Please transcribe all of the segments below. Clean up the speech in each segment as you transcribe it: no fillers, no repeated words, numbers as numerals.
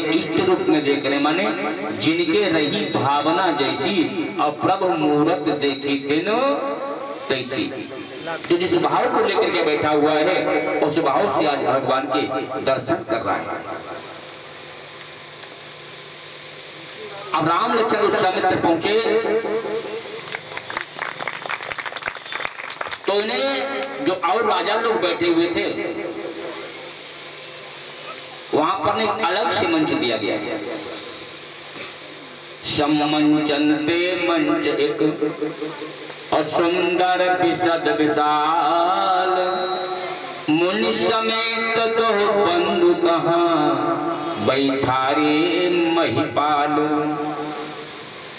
इष्ट रूप में देख रहे, माने जिनके रही भावना जैसी और प्रभु मूर्त देखी तेनो तैसी। तो जिस भाव को लेकर के बैठा हुआ है उस भाव से आज भगवान के दर्शन कर रहा है। अब राम लक्ष्मण उस समय तक पहुंचे तो इन्हें जो और राजा लोग बैठे हुए थे वहां पर एक अलग से मंच दिया गया है। सम्मंचन पे मंच एक और सुंदर विशद विशाल, मुनि समेत दो बंधु कहाँ बैठारे महिपाल।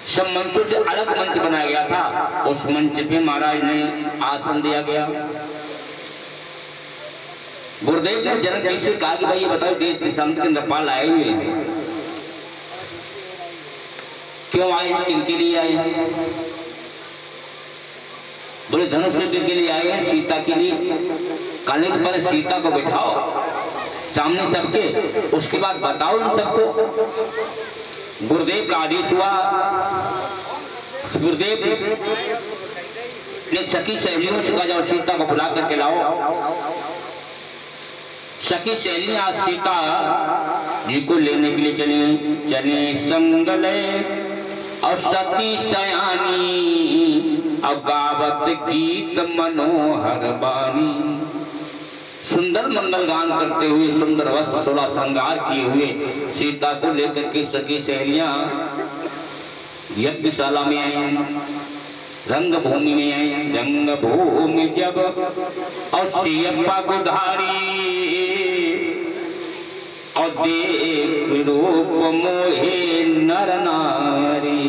सब मंचों से अलग मंच बनाया गया था। उस मंच पे महाराज ने आसन दिया गया। गुरुदेव ने जनक जी से कहा कि भाई ये बताओ देश देशांत के अंदर पाल आए हुए हैं, क्यों आए हैं, किनके लिए आए हैं? बोले धनुष युद्ध के लिए आए हैं, सीता के लिए। कहने के पहले सीता को बिठाओ सामने सबके, उसके बाद बताओ इन सबको। गुरुदेव का आदेश हुआ। गुरुदेव ने सखी सहेलियों से कहा जाओ सीता को बुला करके लाओ। सखी सहेली आज सीता जी को लेने के लिए चले संगले और सती सयानी और गावत गीत मनोहर बानी। सुंदर मंगल गान करते हुए सुंदर वस्त्र सोलह श्रृंगार किए हुए सीता को लेकर के सखी सहेलियां यज्ञशाला में आई, रंग भूमि में आई। रंग भूमि जब और सियप्पा गुधारी और देख रूप मोहे नर नारी।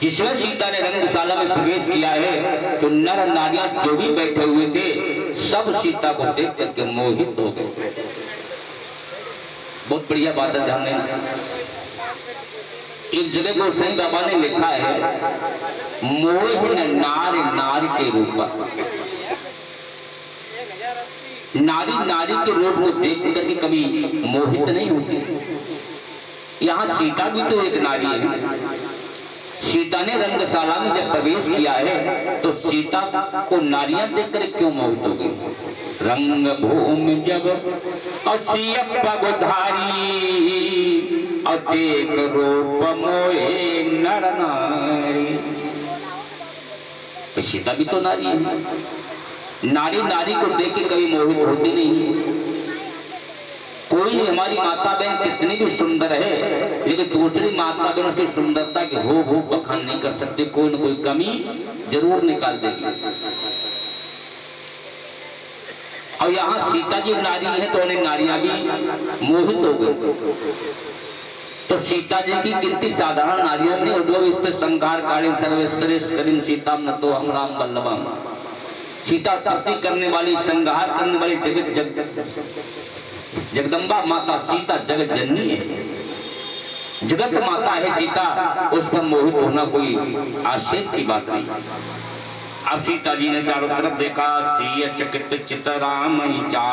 जिसमें सीता ने रंगशाला में प्रवेश किया है तो नर नारियां जो भी बैठे हुए थे सब सीता को देख करके मोहित हो गए। बहुत बढ़िया बात है, ध्यान देना। एक जगह को सही बाबा ने लिखा है, मोहिन नार नारी के रूप। नारी नारी के रूप को देख करके कभी मोहित नहीं होती। यहाँ सीता भी तो एक नारी है। सीता ने रंगशाला में जब प्रवेश किया है तो सीता को नारियां देखकर क्यों मोहित हो गई? रंग भूमि जब और सियप्पा गुधारी और देख रूप मोहे नर नारी। सीता भी तो नारी है। नारी नारी को देख के कभी मोहित होती नहीं। कोई हमारी माता बहन कितनी भी सुंदर है लेकिन दूसरी माता बहन उसकी सुंदरता की हो बखान नहीं कर सकते, कोई न कोई कमी जरूर निकाल देगी। और यहाँ सीता जी नारी है तो उन्हें नारियां भी मोहित हो गई। तो सीता जी की गिनती साधारण नारियों में उद्भव इस पर संघार कालीन सर्वेश्वरी सीता न तो हम राम बल्लभम। सीता तृप्ति करने वाली, संघार करने वाली जगदम्बा माता सीता जगत जननी है, जगत माता है सीता। उस पर मोहित होना कोई आश्चर्य की बात नहीं। अब सीता जी ने चारों तरफ देखा, सिय चकित चित राम जा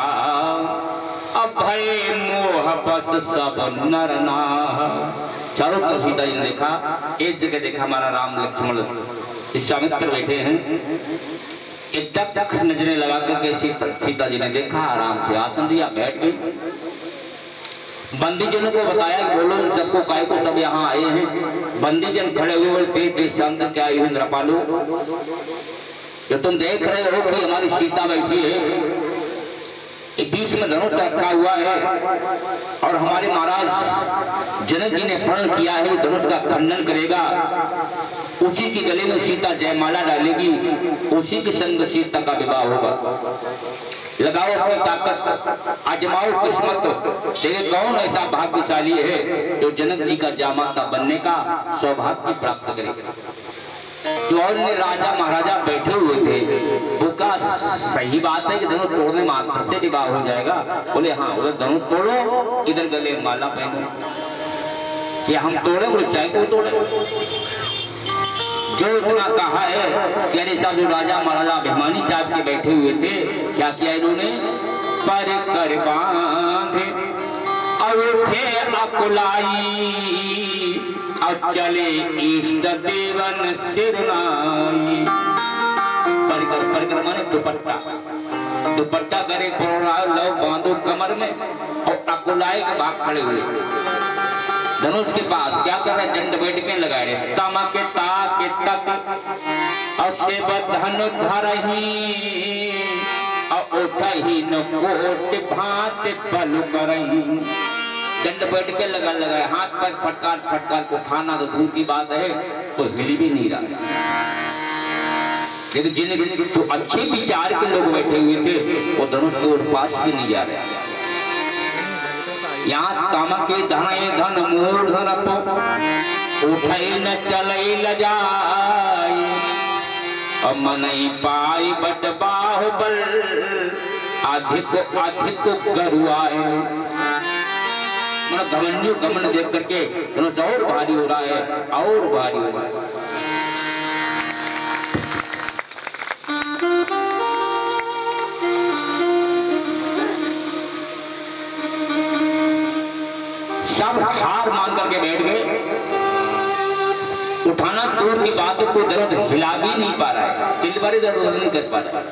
अब भय मोह बस सब नर नाह। चारों तरफ सीता जी ने देखा। एक जगह देखा हमारा राम लक्ष्मण विश्वामित्र बैठे हैं। तक नजरें लगा करके सीता जी ने देखा, आराम से आसन दिया, बैठ गई। बंदीजनों को बताया कि बोलो इन सबको काय को सब यहाँ आए हैं। बंदीजन खड़े हुए बोले देश शांत क्या आए नृपालो, जो तुम देख रहे हो कि हमारी सीता बैठी है, बीच में धनुष रखा हुआ है और हमारे महाराज जनक जी ने प्रण किया है धनुष का खंडन करेगा, उसी के गले में सीता जयमाला डालेगी, उसी के संग सीता का विवाह होगा। लगाओ अपनी ताकत, आजमाओ किस्मत, देखिए कौन ऐसा भाग्यशाली है जो जनक जी का जामाता बनने का सौभाग्य प्राप्त करेगा। जो और राजा महाराजा बैठे हुए थे वो का सही बात है कि धनुष तोड़ने मात्र से विवाह हो जाएगा। बोले हाँ, उधर धनुष तोड़ो, इधर गले माला पहनो। कि हम तोड़े, बोले चाहे को तोड़े। जो इतना कहा है कि अरे साहब जो राजा महाराजा अभिमानी टाइप के बैठे हुए थे, क्या किया इन्होंने? पर कर बांधे उठे अकुलाई और चले इष्ट देवन सिरनाई। परिक्रमा ने दुपट्टा करे लो बांधो कमर में और अकुलाए के भाग खड़े हुए धनुष के पास क्या कर रहे, दंड बैठके लगा रहे, तामा के ताके तक और से बधन धरही और उठही न कोट भात बल करही। दंड बैठके लगा हाथ पर फटकार को उठाना तो दूर की बात है, तो हिल भी नहीं रहा। लेकिन जिन जो अच्छे विचार के लोग बैठे हुए थे वो धनुष के ओर पास भी नहीं जा रहे। यहाँ कामा के धन मूर्धन उठे न चले ल जाए और मनई पाई बट बाहुबल अधिक गरुआए। घमंडी गमन देख करके धनुष और भारी हो रहा है और भारी हो रहा है। सब हार मान करके बैठ गए। उठाना दूर की बातों को दर्द हिला भी नहीं पा रहा है, दिल भरे दर्द नहीं कर पा रहा है।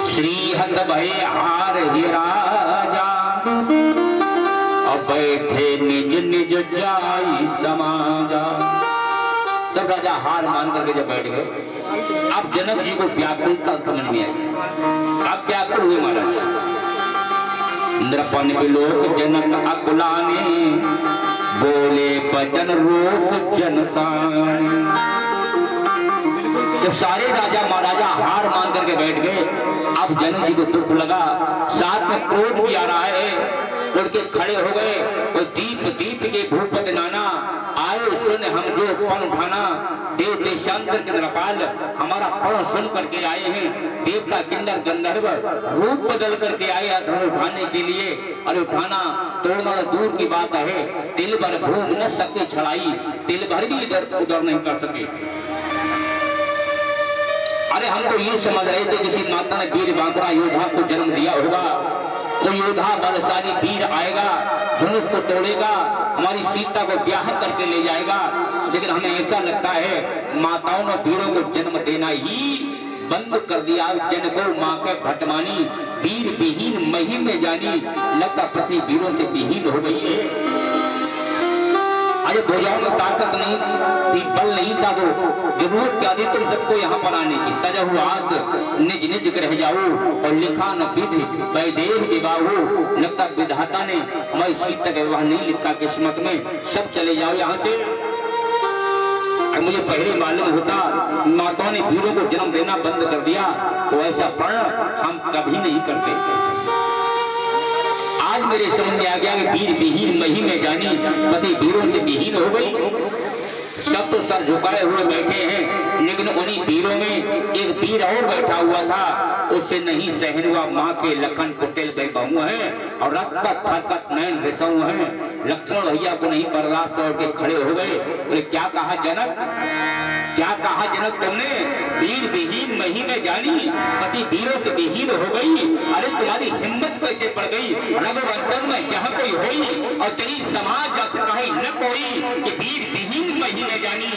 श्री हत भय हार ही राजा और बैठे निज निज जाई समाजा। सब राजा हार मान करके जब बैठ गए, अब जनक जी को व्याकुलता समझ में आई। अब व्याकुल हुए महाराज। नृपन के लोग जनक अकुलाने बोले बचन रोक जनसान। जब सारे राजा महाराजा हार मान करके बैठ गए, अब जनक जी को दुख लगा, साथ में क्रोध भी आ रहा है। उनके खड़े हो गए वो दीप के भूपत नाना आए सुन हम जो पण उठाना। देव देशांतर के नृपाल हमारा पण सुन करके आए हैं। देवता किन्नर गंधर्व रूप बदल करके आए धन उठाने के लिए। अरे उठाना तोड़ना दूर की बात है, तिल भर भूम न सके छड़ाई, तिल भर भी इधर उधर नहीं कर सके। अरे हम तो ये समझ रहे थे किसी माता ने वीर बांकुरा योद्धा को जन्म दिया होगा, तो योद्धा बलशाली वीर आएगा, धनुष को तोड़ेगा, हमारी सीता को ब्याह करके ले जाएगा। लेकिन हमें ऐसा लगता है माताओं ने वीरों को जन्म देना ही बंद कर दिया। जन को माँ के भटमानी, वीर विहीन महिम में जानी, लगता पति वीरों से विहीन हो गई है। अरे भुजाओं में ताकत नहीं थी, बल नहीं था, तो जरूरत क्या थी तुम सबको यहाँ पर आने की। तजहु आस निज निज रह जाओ और लिखा न विधि वैदेह विवाहो। लगता विधाता ने हमारी सीता का विवाह नहीं लिखा किस्मत में, सब चले जाओ यहाँ से। और मुझे पहले मालूम होता माताओं ने वीरों को जन्म देना बंद कर दिया तो ऐसा प्रण हम कभी नहीं करते। आज मेरे समझ में आ गया कि वीर विहीन मही में जानी, पति वीरों से विहीन हो गई। सब तो सर झुकाए हुए बैठे हैं, लेकिन उन्हीं वीरों में एक वीर और बैठा हुआ था, उससे नहीं सहन हुआ। माँ के लखन कुटिल बेबहू है और रक्त फरकत नैन रिसऊ है। लक्ष्मण भैया को नहीं बर्दाश्त करके खड़े हो गए। बोले क्या कहा जनक, क्या कहा जनक तुमने? वीर विहीन मही में जानी, पति वीरों से विहीन हो गई। अरे तुम्हारी हिम्मत कैसे पड़ गई? रघुवंशम में जहाँ कोई होई और तेरी समाज जस कहीं न कोई कि वीर विहीन मही में जानी।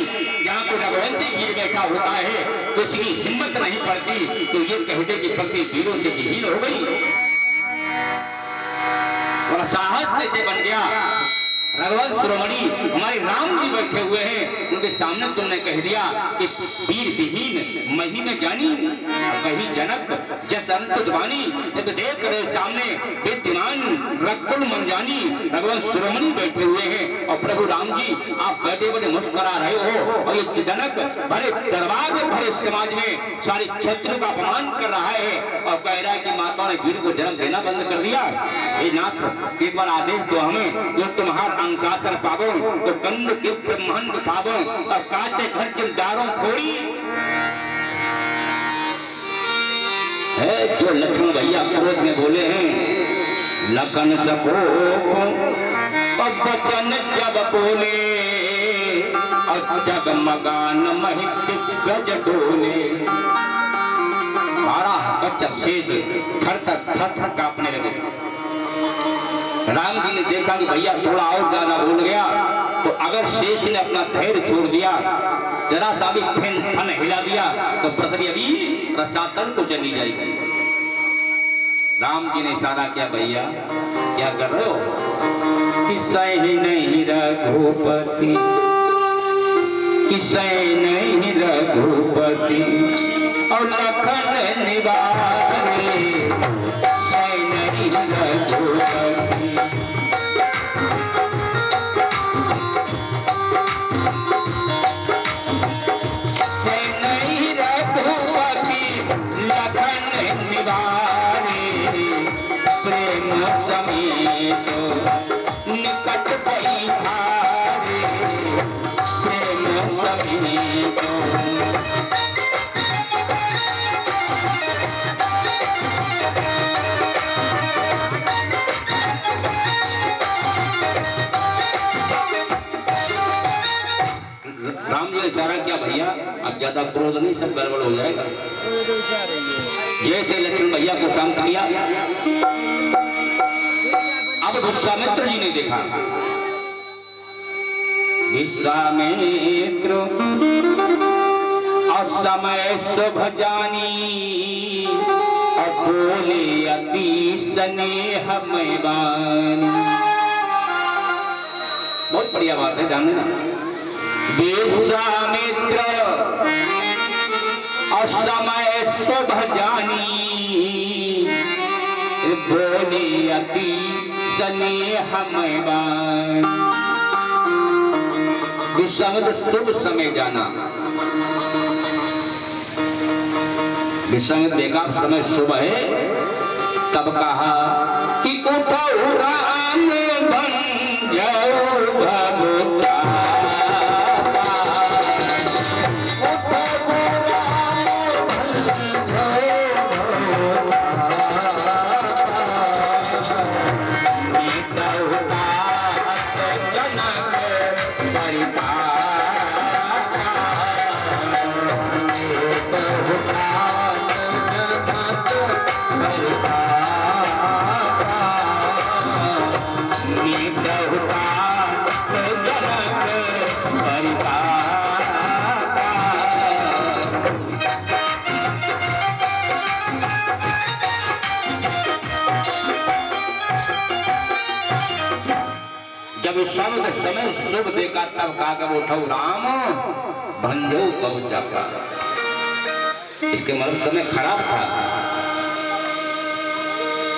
जहाँ कोई रघुवंशी वीर बैठा होता है तो उसकी हिम्मत नहीं पड़ती तो ये कहते कि पति वीरों से विहीन हो गई। और साहस कैसे बन गया? रघुवंश शिरोमणि हमारे राम जी बैठे हुए हैं, उनके सामने तुमने कह दिया कि वीर विहीन मही में जानी। कही जनक जस अंतुद्वानी, जब देख रहे सामने विद्यमान रकुल मन जानी। रघुवंश शिरोमणि बैठे हुए हैं और प्रभु राम जी आप बैठे बैठे मुस्कुरा रहे हो और ये जनक भरे दरबार में भरे समाज में सारे क्षत्रियों का अपमान कर रहा है और कह रहा है कि माताओं ने वीर को जन्म देना बंद कर दिया। ये नाथ एक बार आदेश दो हमें, जो तुम्हारा अनुशासन पावो तो कंद के ब्रह्मांड उठावो और काचे घर के दारों फोड़ी है। जो लक्ष्मण भैया क्रोध में बोले हैं, लखन सको वचन जब बोले और जब मगान महित गज डोले। 12 कच्छ शेष थर थर कांपने लगे। राम जी ने देखा कि भैया थोड़ा और ज्यादा बोल गया, तो अगर शेष ने अपना धैर्य छोड़ दिया, जरा सा भी फन हिला दिया, तो पृथ्वी अभी रसातल को चली जाएगी। राम जी ने इशारा किया, भैया क्या कर रहे हो? किसै नहीं रघुपति, किसै नहीं रघुपति और लखन निवारे, किसै नहीं रघुपति। किसै नहीं रघुपति लखन निवारे, प्रेम समेत निकट बैठारे, प्रेम समेत। राम जी ने इशारा किया, भैया अब ज्यादा क्रोध नहीं, सब गड़बड़ हो जाएगा। जैसे लक्ष्मण भैया को शांत किया, अब विश्वामित्र जी ने देखा, विश्वामित्र असमय शुभ जानी, बोले अति स्नेह में बानी। बहुत बढ़िया बात है, जानना। विश्वामित्र असमय शुभ जानी, बोले अति स्नेह में बानी। विश्वामित्र शुभ समय जाना। विश्वामित्र देखा समय शुभ है, तब कहा कि उठो राम बन जाओ भगवता। जब विश्वामित्र समय शुभ देखा, तब कहा उठो राम भंजो कब चापा। इसके मतलब समय खराब था,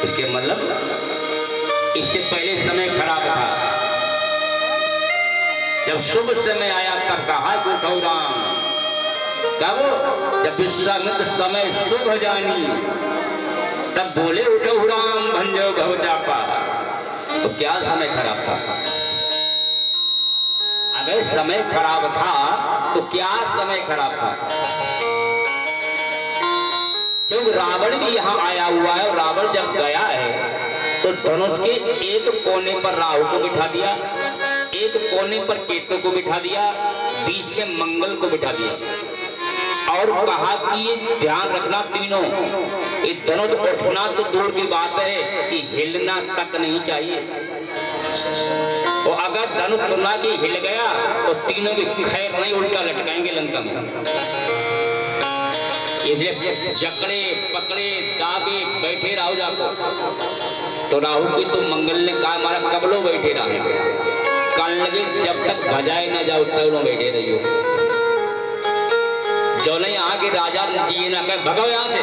इसके मतलब इससे पहले समय खराब था। जब शुभ समय आया तब कहा उठो राम। कब? जब विश्वामित्र समय शुभ जानी, तब बोले उठो राम भंजो कब चापा। तो क्या समय खराब था? अगर समय खराब था तो क्या समय खराब था? क्योंकि रावण भी यहाँ आया हुआ है, और रावण जब गया है तो धनुष के एक कोने पर राहु को बिठा दिया, एक कोने पर केतु को बिठा दिया, बीच में मंगल को बिठा दिया, और कहा कि ये ध्यान रखना तीनों, ये धनुष उठना तो दूर की बात है कि हिलना तक नहीं चाहिए। और अगर धनुष उठना की हिल गया तो तीनों की खैर नहीं, उल्टा लटकाएंगे लंका में। इसलिए जकड़े पकड़े दागे बैठे राहु जाको। तो राहु की तो मंगल ने कहा हमारा कब लो बैठे रहे, कल लगे जब तक भजाए ना जाओ तब लो बैठे रहियो। जो नहीं आगे राजा जी ना कहे भगाओ यहाँ से,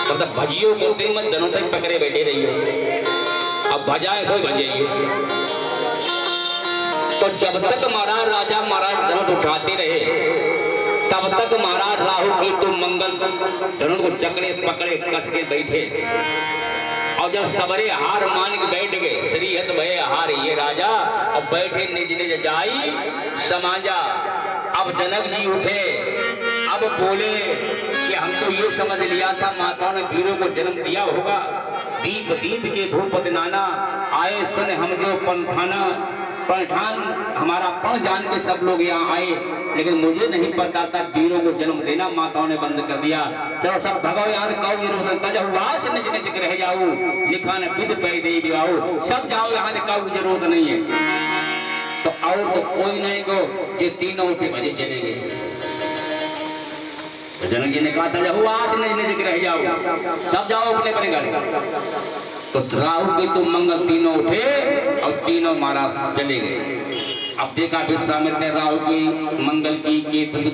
तब तक भजियो बोलते मत, दोनों तक पकड़े बैठे रहियो। अब भजाए कोई भजाइयो। तो जब तक महाराज राजा महाराज धनुष उठाते रहे, तब तक महाराज राहु की तो मंगल धनुष को जकड़े पकड़े कस के बैठे। और जब सबरे हार मान के बैठ गए, श्रीहत भय हार ये राजा, अब बैठे निज निज जाई समाजा। अब जनक जी उठे, अब बोले कि हम तो ये समझ लिया था माताओं ने वीरों को जन्म दिया होगा, दीप दीप के भूपति नाना आए सुन हम जो पंथाना। पठान हमारा पढ़ जान के सब लोग यहाँ आए, लेकिन मुझे नहीं पता था वीरों को जन्म देना माताओं ने बंद कर दिया। चलो सब भगव यहाँ कहुआस निज निज रह जाओ, लिखा न विध पै दे दिवाओ, सब जाओ यहाँ कहू जरूरत नहीं है। तो और तो कोई नहीं को ये तीनों के बजे चले गए। जनक जी ने कहा था हुआस निज निज रह जाओ, सब जाओ अपने अपने घर। तो राहु के तो मंगल तीनों उठे और तीनों महाराज चले गए। अब देखा विश्वामित्र ने राहु की, मंगल की, केतु की